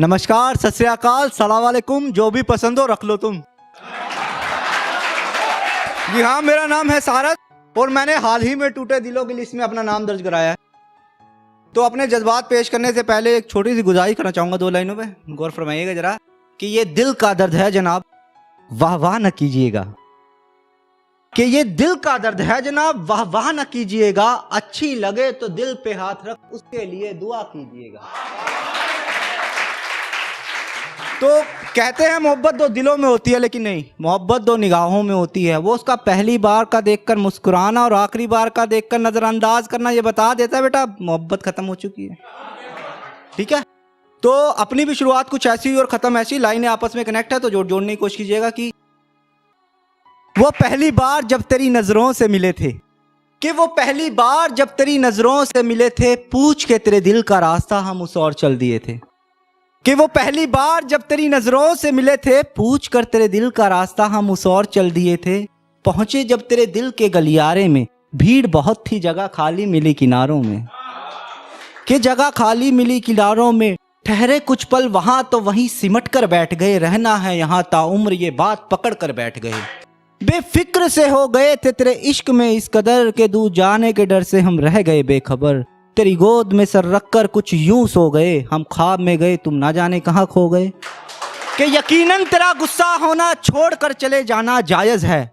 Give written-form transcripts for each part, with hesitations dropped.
नमस्कार, सत श्री अकाल, सलाम वालेकुम, जो भी पसंद हो रख लो तुम। जी हाँ, मेरा नाम है सारस और मैंने हाल ही में टूटे दिलों की लिस्ट में अपना नाम दर्ज कराया है। तो अपने जज्बात पेश करने से पहले एक छोटी सी गुजारिश करना चाहूँगा 2 लाइनों पे, गौर फरमाइएगा जरा कि ये दिल का दर्द है जनाब, वाह वाह न कीजिएगा। कि ये दिल का दर्द है जनाब, वाह वाह न कीजिएगा। अच्छी लगे तो दिल पे हाथ रख, उसके लिए दुआ कीजिएगा। तो कहते हैं मोहब्बत 2 दिलों में होती है, लेकिन नहीं, मोहब्बत 2 निगाहों में होती है। वो उसका पहली बार का देखकर मुस्कुराना और आखिरी बार का देखकर नजरअंदाज करना ये बता देता है बेटा मोहब्बत खत्म हो चुकी है। ठीक है, तो अपनी भी शुरुआत कुछ ऐसी और खत्म ऐसी, लाइनें आपस में कनेक्ट है, तो जोड़ने की कोशिश कीजिएगा कि वो पहली बार जब तेरी नजरों से मिले थे, कि वो पहली बार जब तेरी नजरों से मिले थे, पूछ के तेरे दिल का रास्ता हम उस ओर चल दिए थे। कि वो पहली बार जब तेरी नजरों से मिले थे, पूछ कर तेरे दिल का रास्ता हम उस ओर चल दिए थे। पहुंचे जब तेरे दिल के गलियारे में, भीड़ बहुत थी जगह खाली मिली किनारों में। कि जगह खाली मिली किनारों में, ठहरे कुछ पल वहां तो वहीं सिमट कर बैठ गए। रहना है यहाँ ताउम्र ये बात पकड़ कर बैठ गए। बेफिक्र से हो गए थे तेरे इश्क में इस कदर के, दूर जाने के डर से हम रह गए बेखबर। तेरी गोद में सर रखकर कुछ यूं सो गए, हम ख्वाब में गए तुम ना जाने कहाँ खो गए। कि यकीनन तेरा गुस्सा होना छोड़कर चले जाना जायज है।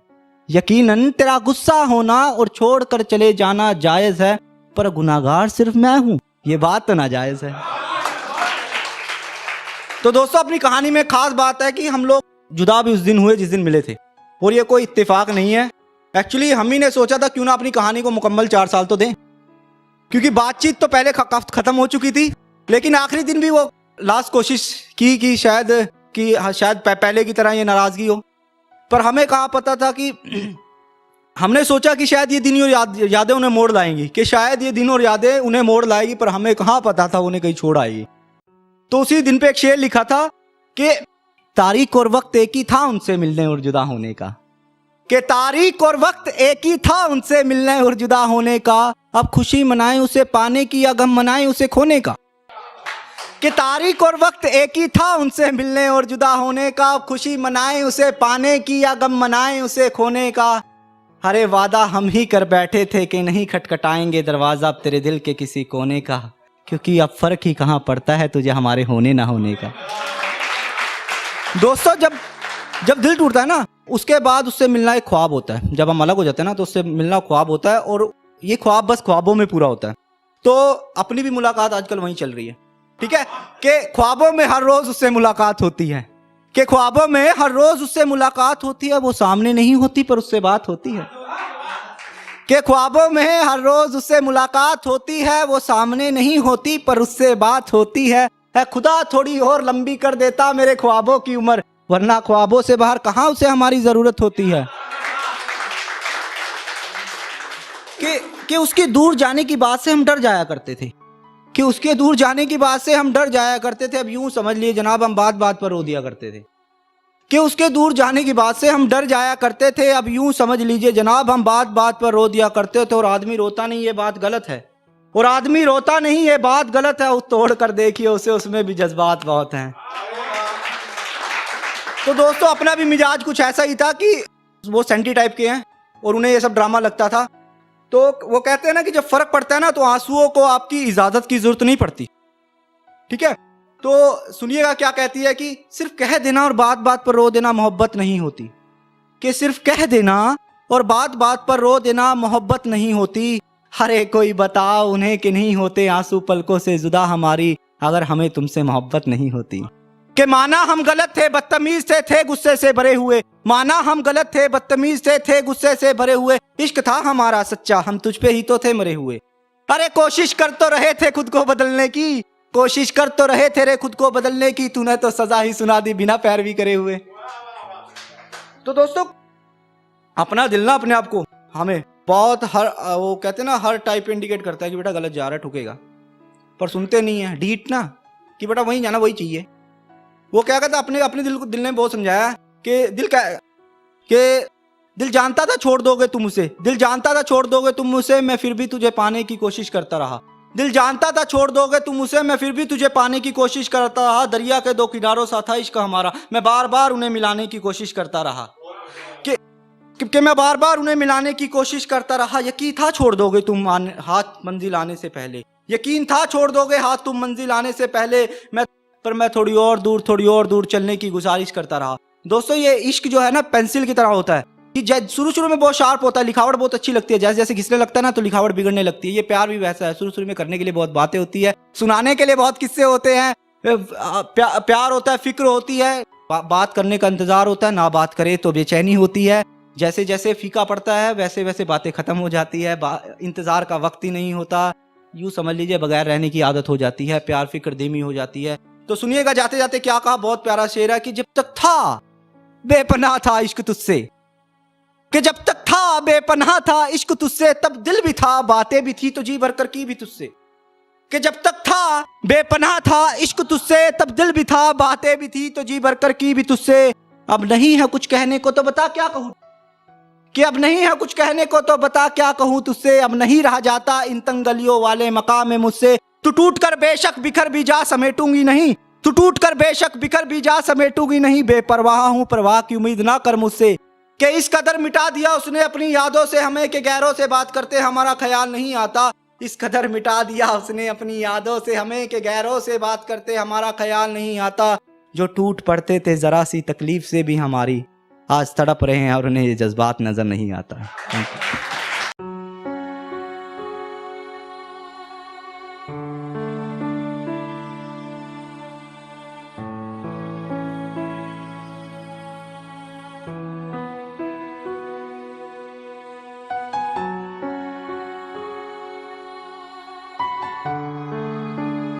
यकीनन तेरा गुस्सा होना और छोड़कर चले जाना जायज है, पर गुनाहगार सिर्फ मैं हूं, ये बात तो नाजायज है। तो दोस्तों, अपनी कहानी में खास बात है कि हम लोग जुदा भी उस दिन हुए जिस दिन मिले थे, और ये कोई इत्तेफाक नहीं है। एक्चुअली हम ही ने सोचा था क्यों ना अपनी कहानी को मुकम्मल 4 साल तो दें, क्योंकि बातचीत तो पहले खत्म हो चुकी थी, लेकिन आखिरी दिन भी वो लास्ट कोशिश की कि शायद पहले की तरह ये नाराजगी हो। पर हमें कहाँ पता था कि हमने सोचा कि शायद ये दिन और यादें उन्हें मोड़ लाएंगी, कि शायद ये दिन और यादें उन्हें मोड़ लाएगी, पर हमें कहाँ पता था उन्हें कहीं छोड़ आएगी। तो उसी दिन पे एक शेर लिखा था कि तारीख और वक्त एक ही था उनसे मिलने और जुदा होने का। कि तारीख और वक्त एक ही था उनसे मिलने और जुदा होने का, अब खुशी मनाएं उसे पाने की या गम मनाएं उसे खोने का। कि तारीख और वक्त एक ही था उनसे मिलने और जुदा होने का, अब खुशी मनाएं उसे पाने की या गम मनाएं उसे खोने का। अरे वादा हम ही कर बैठे थे कि नहीं खटखटाएंगे दरवाजा अब तेरे दिल के किसी कोने का, क्योंकि अब फर्क ही कहाँ पड़ता है तुझे हमारे होने ना होने का। दोस्तों, जब दिल टूटता है ना, उसके बाद उससे मिलना एक ख्वाब होता है। जब हम अलग हो जाते हैं ना, तो उससे मिलना ख्वाब होता है, और ये ख्वाब बस ख्वाबों में पूरा होता है। तो अपनी भी मुलाकात आजकल वहीं चल रही है। ठीक है, कि ख्वाबों में हर रोज उससे मुलाकात होती है। कि ख्वाबों में हर रोज उससे मुलाकात होती है, वो सामने नहीं होती पर उससे बात होती है। कि ख्वाबों में हर रोज उससे मुलाकात होती है, वो सामने नहीं होती पर उससे बात होती है। खुदा थोड़ी और लंबी कर देता मेरे ख्वाबों की उम्र, वरना ख्वाबों से बाहर कहां उसे हमारी जरूरत होती है। कि उसके दूर जाने की बात से हम डर जाया करते थे, कि उसके दूर जाने की बात से हम डर जाया करते थे। अब यूं समझ लिए जनाब, हम बात बात पर रो दिया करते थे। कि उसके दूर जाने की बात से हम डर जाया करते थे, अब यूं समझ लीजिए जनाब, हम बात बात पर रो दिया करते थे। और आदमी रोता नहीं, ये बात गलत है। और आदमी रोता नहीं, ये बात गलत है। तोड़ कर देखिए उसे, उसमें भी जज्बात बहुत हैं। तो दोस्तों, अपना भी मिजाज कुछ ऐसा ही था कि वो सेंटी टाइप के हैं और उन्हें ये सब ड्रामा लगता था। तो वो कहते हैं ना कि जब फर्क पड़ता है ना, तो आंसुओं को आपकी इजाजत की जरूरत नहीं पड़ती। ठीक है, तो सुनिएगा क्या कहती है कि सिर्फ कह देना और बात बात पर रो देना मोहब्बत नहीं होती। कि सिर्फ कह देना और बात बात पर रो देना मोहब्बत नहीं होती। हरे कोई बताओ उन्हें कि नहीं होते आंसू पलकों से जुदा हमारी, अगर हमें तुमसे मोहब्बत नहीं होती। कि माना हम गलत थे, बदतमीज थे गुस्से से भरे हुए। माना हम गलत थे, बदतमीज थे गुस्से से भरे हुए। इश्क था हमारा सच्चा, हम तुझ पे ही तो थे मरे हुए। अरे कोशिश कर तो रहे थे खुद को बदलने की, कोशिश कर तो रहे थे रे खुद को बदलने की, तूने तो सजा ही सुना दी बिना पैरवी करे हुए। तो दोस्तों, अपना दिल ना अपने आप को हमें बहुत वो कहते हैं ना, हर टाइप इंडिकेट करता है कि बेटा गलत जा रहा है, ठुकेगा, पर सुनते नहीं है। डीट ना कि बेटा वहीं जाना, वही चाहिए। वो क्या कहता, अपने दिल ने बहुत समझाया कि दिल जानता था छोड़ दोगे तुम उसे, दिल जानता था छोड़ दोगे तुम उसे, मैं फिर भी तुझे पाने की कोशिश करता रहा। दिल जानता था छोड़ दोगे तुम उसे, मैं फिर भी तुझे पाने की कोशिश करता रहा। दरिया के दो किनारों सा था इश्क हमारा, मैं बार बार उन्हें मिलाने की कोशिश करता रहा। कि मैं बार बार उन्हें मिलाने की कोशिश करता रहा। यकीन था छोड़ दोगे तुम हाथ मंजिल आने से पहले, यकीन था छोड़ दोगे हाथ तुम मंजिल आने से पहले। मैं थोड़ी और दूर चलने की गुजारिश करता रहा। दोस्तों ये इश्क जो है ना पेंसिल की तरह होता है कि शुरू में बहुत शार्प होता है, लिखावट बहुत अच्छी लगती है, जैसे जैसे घिसने लगता है ना तो लिखावट बिगड़ने लगती है। ये प्यार भी वैसा है, शुरू में करने के लिए बहुत बातें होती है, सुनाने के लिए बहुत किस्से होते हैं, प्यार होता है, फिक्र होती है, बात करने का इंतजार होता है, ना बात करे तो बेचैनी होती है। जैसे जैसे फीका पड़ता है वैसे वैसे बातें खत्म हो जाती है, इंतजार का वक्त ही नहीं होता, यूं समझ लीजिए बगैर रहने की आदत हो जाती है, प्यार फिक्र धीमी हो जाती है। तो सुनिएगा जाते जाते क्या कहा, बहुत प्यारा शेर है कि जब तक था बेपनाह था इश्क तुझसे, कि जब तक था बेपनाह था इश्क तुझसे, तब दिल भी था बातें भी थी तो जी भरकर की भी तुझसे। कि जब तक था बेपनाह था इश्क तुझसे, तब दिल भी था बातें भी थी तो जी भरकर की भी तुझसे। अब नहीं है कुछ कहने को तो बता क्या कहूँ, कि अब नहीं है कुछ कहने को तो बता क्या कहूँ तुझसे। अब नहीं रहा जाता इन तंग गलियों वाले मकाम में मुझसे, तू टूट कर बेशक बिखर भी जा समेटूंगी नहीं, तू टूट कर बेशक बिखर भी जा समेटूंगी नहीं। बेपरवाह हूँ परवाह की उम्मीद ना कर मुझसे, कि इस कदर मिटा दिया उसने अपनी यादों से हमें, कि गैरों से बात करते हमारा ख्याल नहीं आता। इस कदर मिटा दिया उसने अपनी यादों से हमें, कि गैरों से बात करते हमारा ख्याल नहीं आता। जो टूट पड़ते थे जरा सी तकलीफ से भी हमारी, आज तड़प रहे हैं और उन्हें ये जज्बात नजर नहीं आता।